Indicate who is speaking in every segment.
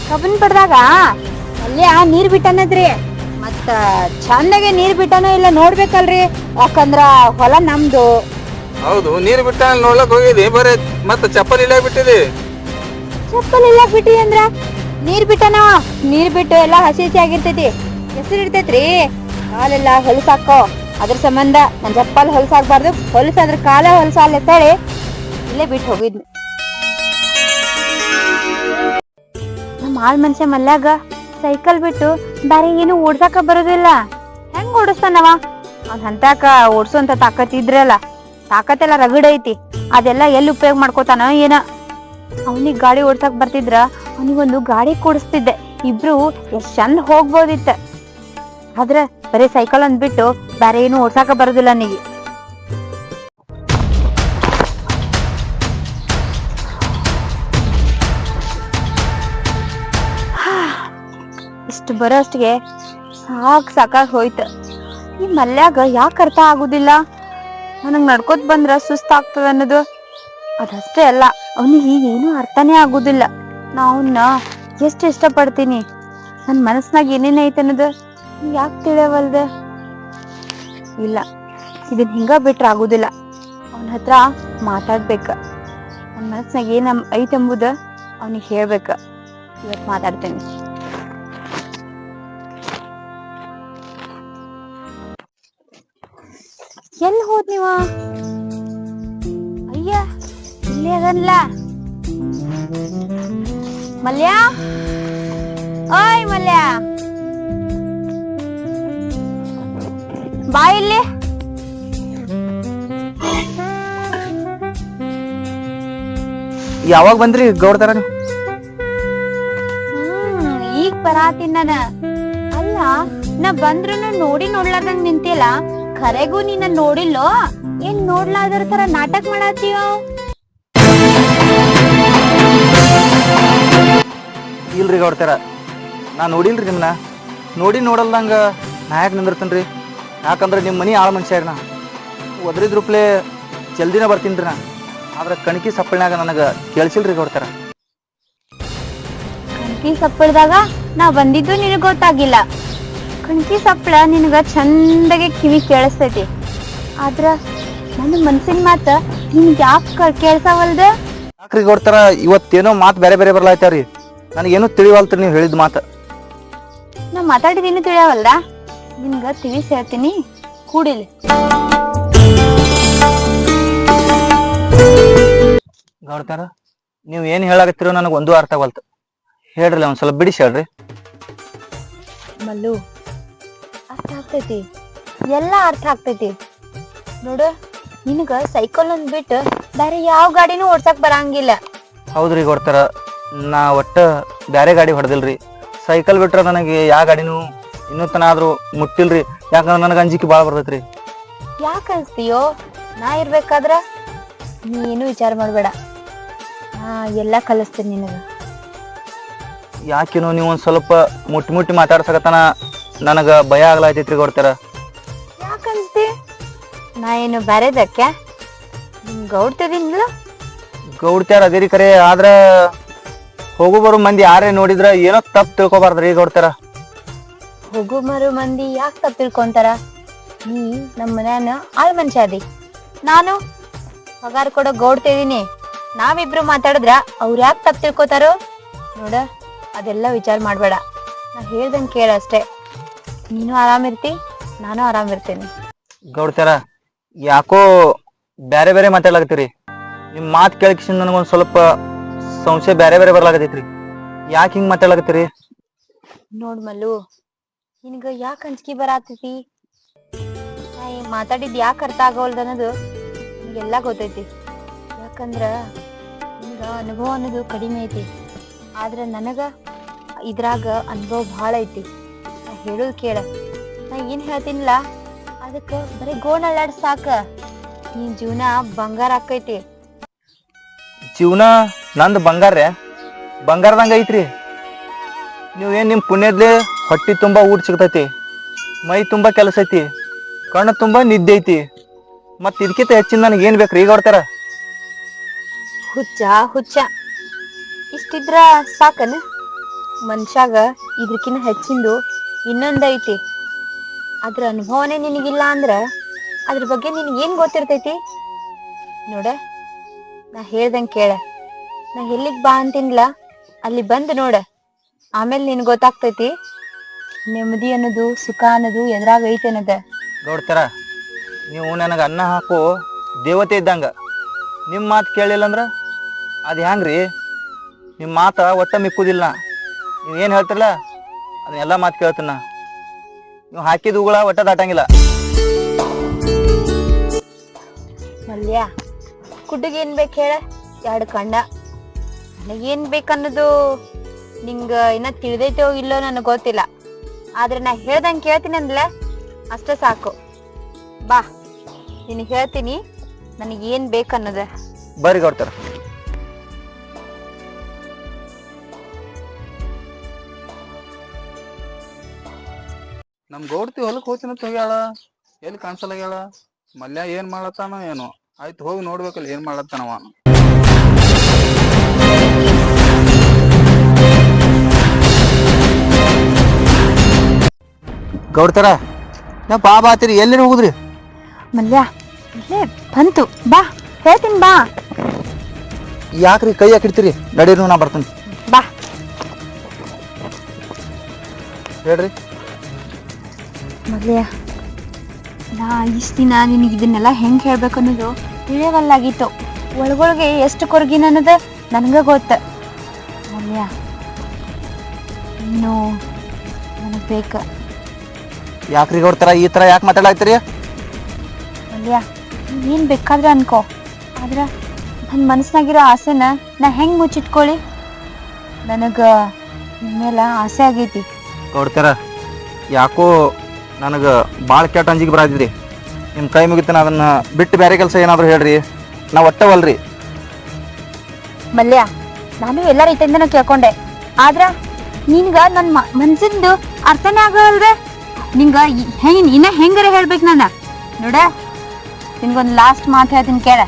Speaker 1: Cubbon ಪಡ್ದಾಗ ಅಲ್ಲೇ ನೀರ್ ಬಿಟ್ಟನದ್ರಿ ಮತ್ತ ಚಂದಾಗೆ ನೀರ್ ಬಿಟ್ಟನೋ ಇಲ್ಲ ನೋಡ್ಬೇಕಲ್ರಿ, ಯಾಕಂದ್ರ ಹೊಲ ನಮ್ದು.
Speaker 2: ಹೌದು, ನೀರ್ ಬಿಟ್ಟ ನೋಡ್ಲಕ್ ಹೋಗಿದಿ, ಬರೇ ಮತ್ತ ಚಪ್ಪಲ್ ಇಲ್ಲ ಬಿಟ್ಟಿದಿ.
Speaker 1: ಚಪ್ಪಲ್ ಇಲ್ಲ ಬಿಟ್ಟಿ ಅಂದ್ರ ನೀರ್ ಬಿಟ್ಟನ, ನೀರ್ ಬಿಟ್ಟು ಎಲ್ಲಾ ಹಸಿ ಹಸಿ ಆಗಿರ್ತೈತಿ, ಹೆಸರು ಇರ್ತೈತ್ರಿ. ಕಾಲೆಲ್ಲ ಹೊಲಸಾಕೋ, ಅದ್ರ ಸಂಬಂಧ ನನ್ ಚಪ್ಪಲ್ ಹೊಲಸಾಗ್ಬಾರ್ದು, ಹೊಲಸಾದ್ರ ಕಾಲ ಹೊಲಸಾಲ ಅಂತೇಳಿ ಇಲ್ಲೇ ಬಿಟ್ಟು ಹೋಗಿದ್ನಿ. ನಮ್ಮ ಆಳ್ ಮನುಷ್ಯ ಮಲ್ಯಾಗ ಸೈಕಲ್ ಬಿಟ್ಟು ಬ್ಯಾರೆ ಏನು ಓಡ್ಸಾಕ ಬರೋದಿಲ್ಲ. ಹೆಂಗ್ ಓಡಿಸ್ತಾನವ? ಅವ್ನ್ ಹಂತಾಕ ಓಡ್ಸೋಂತ ತಾಕತ್ ಇದ್ರಲ್ಲ, ತಾಕತ್ತೆಲ್ಲ ರಗಡ್ ಐತಿ, ಅದೆಲ್ಲ ಎಲ್ಲಿ ಉಪಯೋಗ ಮಾಡ್ಕೋತಾನ ಏನ. ಅವನಿಗ್ ಗಾಡಿ ಓಡ್ಸಕ್ ಬರ್ತಿದ್ರ ಅವನಿಗೊಂದು ಗಾಡಿ ಕೊಡಿಸ್ತಿದ್ದೆ, ಇಬ್ರು ಎಷ್ಟ್ ಚಂದ ಹೋಗ್ಬೋದಿತ್ತ. ಆದ್ರ ಬರೀ ಸೈಕಲ್ ಅಂದ್ಬಿಟ್ಟು ಬ್ಯಾರೆ ಏನು ಓಡ್ಸಾಕ ಬರೋದಿಲ್ಲ ನೀಗಿ. ಇಷ್ಟು ಬರೋ ಅಷ್ಟಿಗೆ ಸಾಕಾಗ್ ಹೋಯ್ತ. ಈ ಮಲ್ಯಾಗ ಯಾಕೆ ಅರ್ಥ ಆಗುದಿಲ್ಲ? ನನಗ್ ನಡ್ಕೋತ್ ಬಂದ್ರ ಸುಸ್ತ ಆಗ್ತದ ಅನ್ನೋದು. ಅದಷ್ಟೇ ಅಲ್ಲ, ಅವನಿಗೆ ಏನು ಅರ್ಥನೇ ಆಗುದಿಲ್ಲ. ನಾ ಅವನ್ನ ಎಷ್ಟು ಇಷ್ಟಪಡ್ತೀನಿ, ನನ್ ಮನಸ್ನಾಗ ಏನೇನ್ ಐತೆ ಅನ್ನೋದು ಯಾಕೆ ತಿಳಿಯವಲ್ದ? ಇಲ್ಲ, ಇದನ್ ಹಿಂಗ ಬಿಟ್ರ ಆಗುದಿಲ್ಲ. ಅವನ ಹತ್ರ ಮಾತಾಡ್ಬೇಕ, ನನ್ ಮನಸ್ನಾಗ ಏನ್ ಐತೆಂಬುದ ಅವನಿಗೆ ಹೇಳ್ಬೇಕ. ಇವತ್ ಮಾತಾಡ್ತೇನೆ. ಎಲ್ಲಿ ಹೋದ್ ನೀವ? ಅಯ್ಯ, ಇಲ್ಲೇ ಅದನ್ಲ ಮಲ್ಯ. ಓಯ್ ಮಲ್ಯ, ಬಾ ಇಲ್ಲಿ.
Speaker 2: ಯಾವಾಗ ಬಂದ್ರಿ ಗೌಡ್ತಾರ?
Speaker 1: ಈಗ ಬರಾತೀನಿ ನಾನ. ಅಲ್ಲ, ನಾ ಬಂದ್ರು ನೋಡಿ ನೋಡ್ಲಾರ್ದಂಗ್ ನಿಂತಿಲ್ಲ, ಖರೆಗೂ ನೀನ ನೋಡಿಲ್ಲೋ ಏನ್? ನೋಡ್ಲಾದ್ರ ತರ ನಾಟಕ ಮಾಡತ್ತೀವ?
Speaker 3: ಇಲ್ರಿ ಗೌಡ್ತಾರ, ನಾ ನೋಡಿಲ್ರಿ ನಿಮ್ನ. ನೋಡಲ್ದಂಗ ನಾ ಯಾಕೆ ನಿಂದಿರ್ತೇನ್ರಿ? ಯಾಕಂದ್ರೆ ನಿಮ್ಮ ಮನಿ ಆಳ ಮನುಷ್ಯರ್ನ ಒದ್ರಿದ್ರುಪ್ಲೆ ಜಲ್ದಿನ ಬರ್ತೀನ್ರಿ ನಾ. ಆದ್ರೆ ಕಣಕಿ ಸಪ್ಪಳ್ನಾಗ ನನಗೆ ಕೇಳಿಸಿಲ್ರಿ ಗೌಡ್ತಾರ.
Speaker 1: ಕಣ್ಕಿ ಸಪ್ಪಳದಾಗ ನಾ ಬಂದಿದ್ದು ನಿನಗ್ ಗೊತ್ತಾಗಿಲ್ಲ. ಕಣ್ಕಿ ಸಪ್ಪಳ ನಿನಗ ಚಂದಗೆ ಕಿವಿ ಕೇಳಿಸ್ತೈತಿ, ಆದ್ರ ನನ್ನ ಮನ್ಸಿನ ಮಾತ ನಿನ್ಗೆ ಯಾಕೆ ಕೇಳ್ಸಾವಲ್ದ?
Speaker 3: ಯಾಕ್ರಿ ಗೌಡ್ತಾರ, ಇವತ್ತೇನೋ ಮಾತು ಬೇರೆ ಬೇರೆ ಬರ್ಲಾಯ್ತಾವ್ರಿ. ನನಗೇನು ತಿಳಿವಲ್ತ್ರಿ ನೀವು ಹೇಳಿದ ಮಾತು.
Speaker 1: ನಾ ಮಾತಾಡಿದೀನಿ ತಿಳಿಯವಲ್ದ? ನಿನ್ಗ ತಿಳಿಸಿ ಹೇಳ್ತೀನಿ, ಕೂಡಿಲಿ.
Speaker 3: ಗೌಡ್ತಾರ, ನೀವು ಏನು ಹೇಳಾಕತ್ತೀರೋ ನನಗೆ ಒಂದು ಅರ್ಥ ಆಗವಲ್ತು. ಹೇಳ್ರಲ್ಲ, ಒಂದ್ ಸ್ವಲ್ಪ ಬಿಡಿಸಿ ಹೇಳ್ರಿ.
Speaker 1: ಮಲ್ಲು, ಅರ್ಥ ಆಗ್ತೈತಿ, ಎಲ್ಲಾ ಅರ್ಥ ಆಗ್ತೈತಿ. ನೋಡು, ನಿನಗ ಸೈಕಲ್ ಒಂದ್ ಬಿಟ್ಟು ಬೇರೆ ಯಾವ ಗಾಡಿನೂ ಓಡ್ಸಕ್ ಬರಂಗಿಲ್ಲ.
Speaker 3: ಹೌದ್ರಿ ಗೌಡ್ತಾರ, ನಾ ಒಟ್ಟ ಬ್ಯಾರೆ ಗಾಡಿ ಹೊಡೆದಿಲ್ರಿ. ಸೈಕಲ್ ಬಿಟ್ರ ನನಗೆ ಯಾವ ಗಾಡಿನೂ ಇನ್ನೂ ತನ ಆದ್ರೂ ಮುಟ್ಟಿಲ್ರಿ. ಯಾಕಂದ್ರೆ ನನಗೆ ಅಂಜಿಕೆ ಭಾಳ ಬರ್ತೈತ್ರಿ.
Speaker 1: ಯಾಕೆ ಅನ್ಸ್ತೀಯೋ? ನಾ ಇರ್ಬೇಕಾದ್ರ ನೀ ಏನು ವಿಚಾರ ಮಾಡ್ಬೇಡ, ನಾ ಎಲ್ಲಾ ಕಲಿಸ್ತೀನಿ ನಿನಗ.
Speaker 3: ಯಾಕೇನೋ ನೀವು ಒಂದ್ ಸ್ವಲ್ಪ ಮುಟ್ಟಿ ಮಾತಾಡ್ಸಕತನ ನನಗ ಭಯ ಆಗ್ಲಾಯ್ತೈತ್ರಿ ಗೌಡ್ತಾರ.
Speaker 1: ಯಾಕನ್ಸ್ತಿ? ನಾ ಏನು ಬ್ಯಾರೆದಕ್ಕೆ ಗೌಡ್ತದಿನಿಲ್ಲ?
Speaker 3: ಗೌಡ್ತಾರ ಅದೇರಿ ಕರೆ, ಆದ್ರ ಹೋಗು ಬರೋ ಮಂದಿ ಯಾರೇ ನೋಡಿದ್ರ ಏನೋ ತಪ್ಪು ತಿಳ್ಕೊಬಾರ್ದ್ರಿ ಗೌಡ್ತಾರ.
Speaker 1: ಹೋಗು ಮರು ಮಂದಿ ಯಾಕೆ ತಪ್ಪು ತಿಳ್ಕೊಂತಾರ? ನೀ ನಮ್ಮ ಮನ್ಯಾನ ಆಳ್ ಮನುಷ್ಯ ಅದಿ, ನಾನು ಪಗಾರ ಕೊಡೋ ಗೌಡ್ತಿದೀನಿ. ನಾವಿಬ್ರು ಮಾತಾಡಿದ್ರ ಅವ್ರ ಯಾಕೆ ತಪ್ಪು ತಿಳ್ಕೊತಾರೋ? ನೋಡ, ಅದೆಲ್ಲ ವಿಚಾರ ಮಾಡ್ಬೇಡ, ನಾ ಹೇಳ್ದಂಗೆ ಕೇಳ ಅಷ್ಟೇ. ನೀನು ಆರಾಮಿರ್ತಿ, ನಾನು ಆರಾಮಿರ್ತೇನೆ.
Speaker 3: ಗೌಡ್ತಾರ, ಯಾಕೋ ಬ್ಯಾರೆ ಬೇರೆ ಮಾತಾಡ್ಲಾಕತ್ತೀರಿ. ನಿಮ್ ಮಾತು ಕೇಳಕಿಸಿಂದ ನನಗೊಂದ್ ಸ್ವಲ್ಪ ಸಂಶಯ ಬ್ಯಾರೆ ಬೇರೆ ಬರ್ಲಾಕತೈತ್ರಿ. ಯಾಕೆ ಹಿಂಗ್ ಮಾತಾಡ್ಲಾಕತ್ತೀರಿ?
Speaker 1: ನೋಡ್ ಮಲ್ಲು, ನಿನಗ ಯಾಕೆ ಅಂಜಿಕೆ ಬರಾತೈತಿ? ನಾ ಮಾತಾಡಿದ್ ಯಾಕೆ ಅರ್ಥ ಆಗೋಲ್ದ ಅನ್ನೋದು ನಿನಗೆಲ್ಲ ಗೊತ್ತೈತಿ. ಯಾಕಂದ್ರ ನಿನಗ ಅನುಭವ ಅನ್ನೋದು ಕಡಿಮೆ ಐತಿ, ಆದ್ರ ನನಗ ಇದ್ರಾಗ ಅನುಭವ ಭಾಳ ಐತಿ. ನಾ ಹೇಳೋದು ಕೇಳ, ನಾ ಏನ್ ಹೇಳ್ತೀನಿಲ್ಲ ಅದಕ್ಕ ಬರೀ ಗೋಣ್ ಅಲ್ಲಾಡ್ ಸಾಕ, ನಿನ್ ಜೀವನ ಬಂಗಾರ ಆಕೈತಿ.
Speaker 3: ಜೀವನ ನಂದು ಬಂಗಾರದಂಗ ಐತ್ರಿ. ನೀವೇನ್ ನಿಮ್ ಪುಣ್ಯದ್ಲೆ ಹೊಟ್ಟಿ ತುಂಬಾ ಊಟ ಸಿಗ್ತೈತಿ, ಮೈ ತುಂಬಾ ಕೆಲಸ ಐತಿ, ಕಣ್ಣು ತುಂಬಾ ನಿದ್ದೆ ಐತಿ. ಮತ್ ಇದಕ್ಕಿಂತ ಹೆಚ್ಚಿನ ನನಗೆ ಏನ್ ಬೇಕ್ರಿ ಈಗ ಹೊಡ್ತಾರ?
Speaker 1: ಹುಚ್ಚ ಇಷ್ಟಿದ್ರ ಸಾಕನ? ಮನುಷ್ಯಾಗ ಇದಕ್ಕಿನ್ನ ಹೆಚ್ಚಿಂದು ಇನ್ನೊಂದೈತಿ. ಅದ್ರ ಅನುಭವನೇ ನಿನಗಿಲ್ಲ ಅಂದ್ರ ಅದ್ರ ಬಗ್ಗೆ ನಿನಗೆ ಏನ್ ಗೊತ್ತಿರ್ತೈತಿ? ನೋಡ, ನಾ ಹೇಳ್ದಂಗ ಕೇಳ. ನಾ ಎಲ್ಲಿಗ್ ಬಾ ಅಂತೀನಿಲ್ಲ ಅಲ್ಲಿ ಬಂದ್ ನೋಡ, ಆಮೇಲೆ ನಿನ್ ಗೊತ್ತಾಗ್ತೈತಿ ನೆಮ್ಮದಿ ಅನ್ನೋದು, ಸುಖ ಅನ್ನೋದು ಎದ್ರಾಗ ಐತಿ ಅನ್ನೋದ.
Speaker 3: ನೋಡ್ತಾರ, ನೀವು ನನಗೆ ಅನ್ನ ಹಾಕು ದೇವತೆ ಇದ್ದಂಗ. ನಿಮ್ಮ ಮಾತು ಕೇಳಿಲ್ಲ ಅಂದ್ರೆ ಅದು ಹ್ಯಾಂಗ್ರಿ? ನಿಮ್ಮ ಮಾತು ಒಟ್ಟ ಮಿಕ್ಕುದಿಲ್ಲ. ನೀವು ಏನು ಹೇಳ್ತಿರಲ್ಲ ಅದನ್ನೆಲ್ಲ ಮಾತು ಕೇಳ್ತೀನ. ನೀವು ಹಾಕಿದ ಹೂಗಳ ಒಟ್ಟ ದಾಟಂಗಿಲ್ಲ.
Speaker 1: ಮಲ್ಯ, ಕುಡ್ಡಿಗೆ ಏನ್ ಬೇಕು ಹೇಳ? 2 ಕಣ್ಣ. ನನಗೇನ್ ಬೇಕನ್ನೋದು ನಿಂಗ ಇನ್ನ ತಿಳಿದೈತೋ ಇಲ್ಲೋ ನನಗೆ ಗೊತ್ತಿಲ್ಲ. ಆದ್ರೆ ನಾ ಹೇಳ್ದಂಗೆ ಕೇಳ್ತೀನಿ ಅಂದ್ಲ ಅಷ್ಟ ಸಾಕು. ಬಾ, ನಿನಗೆ ಹೇಳ್ತೀನಿ ನನಗೇನ್ ಬೇಕನ್ನೋದ.
Speaker 3: ಬರ್ರಿ ಗೌಡ್ತಾರ.
Speaker 2: ನಮ್ ಗೌಡ್ತಿ ಹೊಲಕ್ ಹೋಗ್ತೀನಿ ಅಂತ ಹೋಗ್ಯಾಳ, ಎಲ್ಲಿ ಕಾಣಿಸಲಾಗ್ಯಾಳ? ಮಲ್ಯ ಏನ್ ಮಾಡತ್ತಾನೋ ಏನೋ. ಆಯ್ತು, ಹೋಗಿ ನೋಡ್ಬೇಕಲ್ಲ ಏನ್ ಮಾಡತ್ತಾನವ.
Speaker 3: ಗೌಡ್ತಾರ, ನಾ ಬಾ ಬಾತಿರಿ, ಎಲ್ಲಿ ಹೋಗುದ್ರಿ?
Speaker 1: ಮಲ್ಯ, ಇಲ್ಲೇ ಬಂತು, ಬಾ ಹೇಳ್ತೀನಿ ಬಾ.
Speaker 3: ಯಾಕ್ರಿ ಕೈ ಹಾಕಿಡ್ತೀರಿ? ನಡೀರಿ, ನಾ ಬರ್ತೀನಿ.
Speaker 1: ಬಾ.
Speaker 3: ಹೇಳ್ರಿ.
Speaker 1: ಮಲ್ಯ, ನಾ ಇಷ್ಟ ದಿನ ನಿನಗೆ ಇದನ್ನೆಲ್ಲ ಹೆಂಗ್ ಹೇಳ್ಬೇಕು ಅನ್ನೋದು ತಿಳಿಯವಲ್ಲಾಗಿತ್ತು. ಒಳಗೊಳಗೆ ಎಷ್ಟು ಕೊರಗಿನ ಅನ್ನೋದು ನನಗ ಗೊತ್ತ. ಮಲ್ಯ, ನೀನು ನನಗ್ ಬೇಕ.
Speaker 3: ಯಾಕ್ರಿ ಗೌಡ್ತಾರ ಈ ತರ ಯಾಕೆ ಮಾತಾಡಾಕ್ತೀರಿ?
Speaker 1: ಮಲ್ಯ, ಏನ್ ಬೇಕಾದ್ರೆ ಅನ್ಕೋ, ಆದ್ರ ನನ್ನ ಮನಸ್ಸಿನಾಗಿರೋ ಆಸೆನ ನಾ ಹೆಂಗ್ ಮುಚ್ಚಿಟ್ಕೊಳ್ಳಿ? ನನಗ ನಿಮ್ಮೇಲ ಆಸೆ ಆಗೈತಿ.
Speaker 3: ಗೌಡ್ತಾರ, ಯಾಕೋ ನನಗೆ ಭಾಳ ಕೆಟ್ಟ ಅಂಜಿಗೆ ಬರಾತಿದ್ರಿ. ನಿಮ್ಮ ಕೈ ಮುಗಿತಾನ, ಅದನ್ನ ಬಿಟ್ಟು ಬೇರೆ ಕೆಲಸ ಏನಾದ್ರು ಹೇಳ್ರಿ, ನಾ ಒಟ್ಟವಲ್ರಿ.
Speaker 1: ಮಲ್ಯ, ನಾನು ಎಲ್ಲ ರೀತಿಯಿಂದ ಕೇಳ್ಕೊಂಡೆ, ಆದ್ರ ನಿನ್ಗ ನನ್ನ ಮನ್ಸಿಂದು ಅರ್ಥನೇ ಆಗಲ್ರೆ. ನಿಂಗ ಇನ್ನ ಹೆಂಗಾರ ಹೇಳ್ಬೇಕು ನನ್ನ? ನೋಡ, ನಿನ್ಗೊಂದು ಲಾಸ್ಟ್ ಮಾತು ಹೇಳ್ತೀನಿ ಕೇಳ.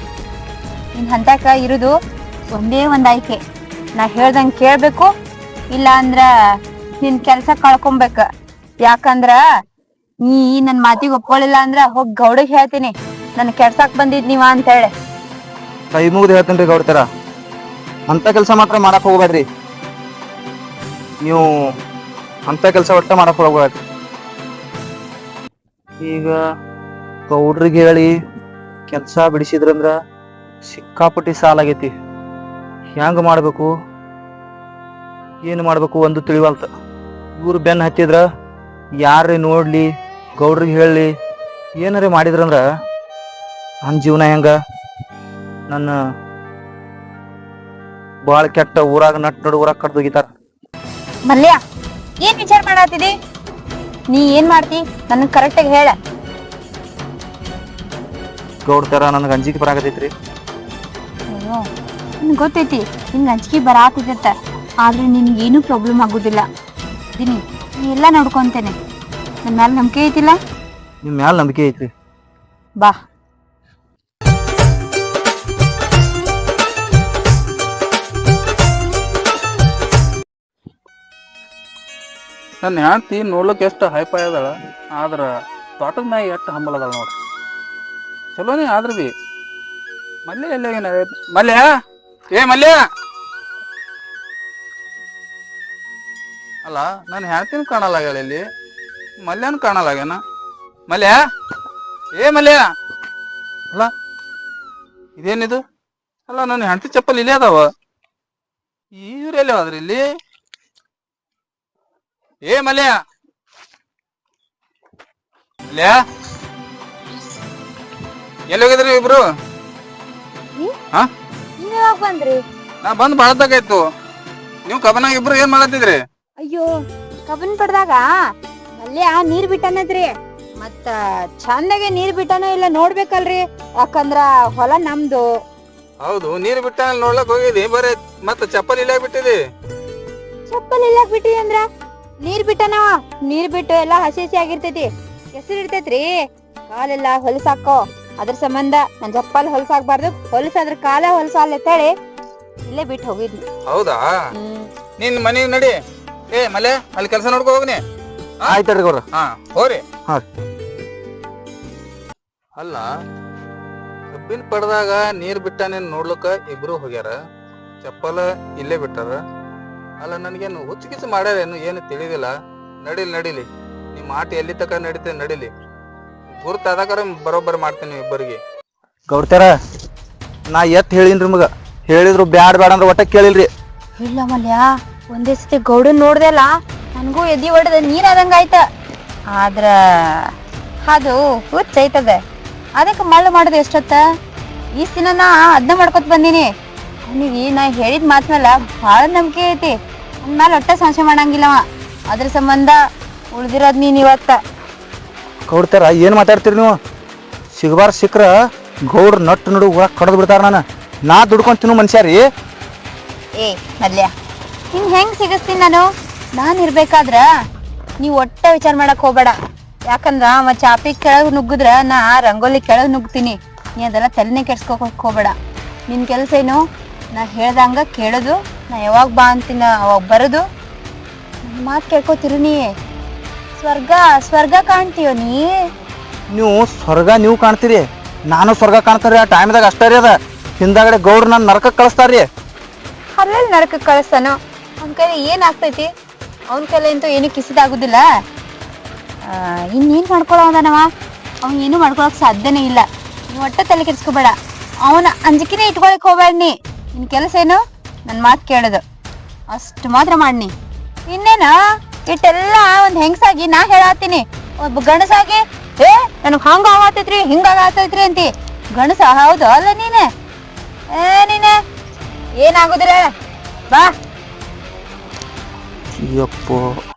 Speaker 1: ನಿನ್ ಹಂತಕ ಇರುದು ಒಂದೇ ಒಂದ್ ಆಯ್ಕೆ. ನಾ ಹೇಳ್ದಂಗೆ ಕೇಳ್ಬೇಕು, ಇಲ್ಲ ಅಂದ್ರ ನಿನ್ ಕೆಲ್ಸ ಕಳ್ಕೊಬೇಕ. ಯಾಕಂದ್ರ ನೀ ನನ್ ಮಾತಿಗೆ ಒಪ್ಕೊಳ್ಳಿಲ್ಲ ಅಂದ್ರ ಹೋಗಿ ಗೌಡಗ್ ಹೇಳ್ತೀನಿ ನನ್ ಕೆಡ್ಸಾಕ್ ಬಂದಿದ್ ನೀವ ಅಂತ ಹೇಳಿ.
Speaker 3: ಕೈ ಮುಗಿದು ಹೇಳ್ತೇನ್ರಿ ಗೌಡ್ತಾರ, ಅಂತ ಕೆಲಸ ಮಾತ್ರ ಮಾಡಕ್ ಹೋಗ್ಬೇಡ್ರಿ. ನೀವು ಅಂತ ಕೆಲಸ ಒಟ್ಟ ಮಾಡಕ್ ಹೋಗ್ಬೇಡ್ರಿ. ಈಗ ಗೌಡ್ರಿಗೆ ಹೇಳಿ ಕೆಲಸ ಬಿಡಿಸಿದ್ರಂದ್ರ ಸಿಕ್ಕಾಪಟ್ಟಿ ಸಾಲಾಗೈತಿ. ಹೆಂಗ ಮಾಡ್ಬೇಕು, ಏನು ಮಾಡ್ಬೇಕು ಒಂದು ತಿಳಿವಲ್ತ. ಇವ್ರು ಬೆನ್ನ ಹತ್ತಿದ್ರ ಯಾರೇ ನೋಡ್ಲಿ, ಗೌಡ್ರಿಗೆ ಹೇಳಿ ಏನಾರೇ ಮಾಡಿದ್ರಂದ್ರ ನನ್ನ ಜೀವನ ಹೆಂಗ? ನನ್ನ ಬಾಳ ಕೆಟ್ಟ ಊರಾಗ ನಡು ಊರಾಗ ಕಡ್ದೋಗಿತಾರ.
Speaker 1: ಮಲ್ಯ, ಏನ್ ವಿಚಾರ ಮಾಡತ್ತಿದಿ? ನೀ ಏನ್ ಮಾಡ್ತಿ ನನಗ್ ಕರೆಕ್ಟಾಗಿ ಹೇಳ.
Speaker 3: ಗೌಡ್ತಾರ, ನನಗೆ ಅಂಜಿಕೆ ಬರಾಕತೈತ್ರಿ.
Speaker 1: ಅಯ್ಯೋ, ನಿನ್ಗೆ ಗೊತ್ತೈತಿ ನಿಂಗೆ ಅಂಜಿಕೆ ಬರಾತಿದ್ದ, ಆದ್ರೆ ನಿನ್ಗೇನು ಪ್ರಾಬ್ಲಮ್ ಆಗುದಿಲ್ಲ. ದಿನಿ ನೀ ಎಲ್ಲ ನೋಡ್ಕೊಂತೇನೆ. ನನ್ನ ಮ್ಯಾಲ ನಂಬಿಕೆ ಐತಿಲ್ಲ?
Speaker 3: ನಿಮ್ ಮ್ಯಾಲ ನಂಬಿಕೆ ಐತ್ರಿ.
Speaker 1: ಬಾ.
Speaker 2: ನನ್ನ ಹೆಂಡತಿ ನೋಡ್ಲಿಕ್ಕೆ ಎಷ್ಟು ಹೈಫೈ ಅದಾಳ, ಆದ್ರ ತೋಟದ ಮ್ಯಾಗ ಎಷ್ಟು ಹಂಬಲ ಅದಾಳ ನೋಡ್ರಿ. ಚಲೋನೇ ಆದ್ರ ಬಿ ಮಲ್ಯ ಎಲ್ಲ ಏನ? ಮಲ್ಯ, ಏ ಮಲ್ಯ! ಅಲ್ಲ, ನನ್ನ ಹೆಂಡತಿನ ಕಾಣಲಾಗ್ಯಾಳ ಇಲ್ಲಿ, ಮಲ್ಯನ ಕಾಣಲಾಗ್ಯಾನ. ಮಲ್ಯ, ಏ ಮಲ್ಯ! ಅಲ್ಲ, ಇದೇನಿದು? ಅಲ್ಲ, ನನ್ನ ಹೆಂಡತಿ ಚಪ್ಪಲ್ ಇಲ್ಲೇ ಅದಾವ. ಇವ್ರೆಲ್ಲ ಹೋದ್ರಿ ಇಲ್ಲಿ? ಏ ಮಲ್ಯ! ಮಲ್ಯ, ಎಲ್ಲಿ ಹೋಗಿದ್ರಿ ಇಬ್ರು? ಹಾ,
Speaker 1: ಯಾವಾಗ ಬಂದ್ರಿ?
Speaker 2: ನಾ ಬಂದ್ ಬಾಳದಾಗಾಯ್ತು. ನೀವು ಕಬನಾಗ ಇಬ್ರು ಏನ್ ಮಾಡತ್ತಿದ್ರಿ?
Speaker 1: ಅಯ್ಯೋ, ಕಬ್ಬನ್ ಪಡ್ದಾಗ ಮಲ್ಯ ನೀರ್ ಬಿಟ್ಟನದ್ರಿ. ಮತ್ತ ಚಂದಾಗೆ ನೀರ್ ಬಿಟ್ಟನೋ ಇಲ್ಲ ನೋಡ್ಬೇಕಲ್ರಿ, ಯಾಕಂದ್ರ ಹೊಲ ನಮ್ದು.
Speaker 2: ಹೌದು, ನೀರ್ ಬಿಟ್ಟ ನೋಡ್ಲಕ್ ಹೋಗಿದಿ, ಬರೇ ಮತ್ತ ಚಪ್ಪಲ್ ಇಲ್ಲ ಬಿಟ್ಟಿದಿ.
Speaker 1: ಚಪ್ಪಲ್ ಇಲ್ಲಾಕ್ ಬಿಟ್ಟಿ ಅಂದ್ರ ನೀರ್ ಬಿಟ್ಟನವ. ನೀರ್ ಬಿಟ್ಟು ಎಲ್ಲಾ ಹಸಿ ಹಸಿ ಆಗಿರ್ತೈತಿ, ಹೆಸರು ಇರ್ತೈತ್ರಿ. ಕಾಲೆಲ್ಲಾ ಹೊಲಸಾಕೋ, ಅದ್ರ ಸಂಬಂಧ ನನ್ ಚಪ್ಪಲ್ ಹೊಲಸಾಕ್ಬಾರ್ದು, ಹೊಲಸಾದ್ರ ಕಾಲ ಹೊಲಸಾಲ ಎತ್ತಾಳಿ ಇಲ್ಲೇ ಬಿಟ್ಟು ಹೋಗಿದ್ನಿ.
Speaker 2: ಹೌದಾ? ನಿನ್ ಮನೆಗ್ ನಡಿ, ಏ ಮಲ್ಯ ಅಲ್ಲಿ ಕೆಲಸ ನೋಡ್ಕೊ ಹೋಗ್ನಿ.
Speaker 3: ಆಯ್ತಲ್ರಿ ಗೌಡ್ರ.
Speaker 2: ಹಾ ಹೋರಿ.
Speaker 3: ಹಾ.
Speaker 2: ಅಲ್ಲ ಕಬ್ಬಿನ ಪಡ್ದಾಗ ನೀರ್ ಬಿಟ್ಟಾನೆ ನೋಡ್ಲಕ್ಕ ಇಬ್ರು ಹೋಗ್ಯಾರ, ಚಪ್ಪಲ ಇಲ್ಲೇ ಬಿಟ್ಟಾರ. ಅಲ್ಲ ನನ್ಗೇನು ಹುಚ್ಚು ಮಾಡ್ಯಾರೇನು ಏನು ತಿಳಿದಿಲ್ಲ. ನಡಿಲಿ ನಿಮ್ಮ ಆಟ ಎಲ್ಲಿ ತಕ ನಡೀತದೆ ನಡಿಲಿ. ಗುರ್ತಾದಾಕಾರ ಬರೋಬ್ಬರಿ ಮಾಡ್ತೀನಿ ಇಬ್ಬರಿಗೆ.
Speaker 3: ಗೌಡ್ತಾರ ನಾ ಎತ್ ಹೇಳಿನ್ರಿ ಮಗ, ಹೇಳಿದ್ರು ಬ್ಯಾಡ ಅಂದ್ರೆ ಒಟ್ಟ ಕೇಳಿಲ್ರಿ.
Speaker 1: ಇಲ್ಲ ಮಲ್ಯ, ಒಂದೇ ಸತಿ ಗೌಡನ್ ನೋಡ್ದಲ್ಲ ನನ್ಗೂ ಎದಿ ಹೊಡೆದ ನೀರ್ ಆದಂಗ ಆಯ್ತ. ಆದ್ರ ಅದು ಹುಚ್ಚೈತದ, ಅದಕ್ಕೆ ಮಳ್ಳು ಮಾಡೋದು ಎಷ್ಟೊತ್ತ. ಈ ದಿನ ನಾ ಅದನ್ನ ಮಾಡ್ಕೊತ ಬಂದೀನಿ. ಅವನಿಗೆ ನಾ ಹೇಳಿದ ಮಾತ್ಮೇಲೆ ಭಾಳ ನಂಬಿಕೆ ಐತಿ. ಅಂದ್ಮೇಲೆ ಒಟ್ಟ ಸಂಶಯ ಮಾಡಂಗಿಲ್ಲವ. ಅದ್ರ ಸಂಬಂಧ ಉಳ್ದಿರೋದ್ ನೀನ್ ಇವತ್ತ.
Speaker 3: ಗೌಡ್ತಾರ ಏನ್ ಮಾತಾಡ್ತೀರಿ ನೀವು? ಸಿಗಬಾರ ಸಿಕ್ಕ್ರ ಗೌಡ್ರ ನಟ್ಟು ನಡು ಊರಾಗ ಕಡ್ದು ಬಿಡ್ತಾರ. ನಾ ದುಡ್ಕೊಂಡ್ ತಿನ್ನು ಮನುಷ್ಯ ರೀ.
Speaker 1: ಏ ಮಲ್ಯ, ಹಿಂಗ್ ಹೆಂಗ್ ಸಿಗಿಸ್ತೀನಿ ನಾನು ಇರ್ಬೇಕಾದ್ರ ನೀವ್ ಒಟ್ಟ ವಿಚಾರ ಮಾಡಕ್ ಹೋಗ್ಬೇಡ. ಯಾಕಂದ್ರ ಅವ ಚಾಪಿ ಕೆಳಗ್ ನುಗ್ಗುದ್ರ ನಾ ರಂಗೋಲಿ ಕೆಳಗ್ ನುಗ್ತೀನಿ. ನೀ ಅದೆಲ್ಲ ತಲೆನೇ ಕೆಡ್ಸ್ಕೋಕ್ ಹೋಗ್ಬೇಡ. ನಿನ್ ಕೆಲ್ಸ ಏನು? ನಾ ಹೇಳ್ದಂಗ ಕೇಳೋದು, ನಾ ಯಾವಾಗ ಬಾ ಅಂತೀನ ಅವಾಗ ಬರೋದು. ನನ್ನ ಮಾತು ಕೇಳ್ಕೊತಿರು. ನೀ ಸ್ವರ್ಗ ಕಾಣ್ತೀಯೋ ನೀ.
Speaker 3: ನೀವು ಸ್ವರ್ಗ ನೀವು ಕಾಣ್ತೀರಿ, ನಾನು ಸ್ವರ್ಗ ಕಾಣ್ತಾರ್ರಿ. ಆ ಟೈಮ್ದಾಗ ಅಷ್ಟೇ ರೀ ಅದ. ಹಿಂದಾಗಡೆ ಗೌಡ್ರ ನಾನು ನರಕಕ್ಕೆ ಕಳಿಸ್ತಾರ್ರಿ.
Speaker 1: ಅಲ್ಲೆಲ್ಲಿ ನರಕಕ್ಕೆ ಕಳಿಸ್ತಾನೋ? ಅವನ ಕೈಲಿ ಏನ್ ಆಗ್ತೈತಿ? ಅವನ ಕೈಲಿ ಅಂತೂ ಏನು ಕಿಸಿದಾಗುದಿಲ್ಲ. ಇನ್ನೇನ್ ಮಾಡ್ಕೊಳವನವ? ಅವ್ನು ಏನು ಮಾಡ್ಕೊಳಕ್ ಸಾಧ್ಯನೇ ಇಲ್ಲ. ನೀವು ಒಟ್ಟ ತಲೆ ಕೆಡ್ಸ್ಕೊಬೇಡ. ಅವನ ಅಂಜಿಕೆನೇ ಇಟ್ಕೊಳಕ್ ಹೋಗ್ಬೇಡ. ನಿನ್ ಕೆಲಸ ಏನು? ನನ್ನ ಮಾತು ಕೇಳೋದು ಅಷ್ಟು ಮಾತ್ರ ಮಾಡ್ನಿ. ಇನ್ನೇನ ಇಟ್ಟೆಲ್ಲ ಒಂದ್ ಹೆಂಗಸಾಗಿ ನಾ ಹೇಳತ್ತೀನಿ, ಒಬ್ಬ ಗಣಸಾಗಿ ಏ ನನಗ್ ಹಂಗ ಆಗತೈತ್ರಿ ಹಿಂಗ ಆಗತೈತ್ರಿ ಅಂತಿ. ಗಣಸ ಹೌದು ಅಲ್ಲ ನೀನೆ? ನೀನೆ ಏನಾಗುದಿಲ್ಲ ಬಾ.
Speaker 3: ಯಪ್ಪೋ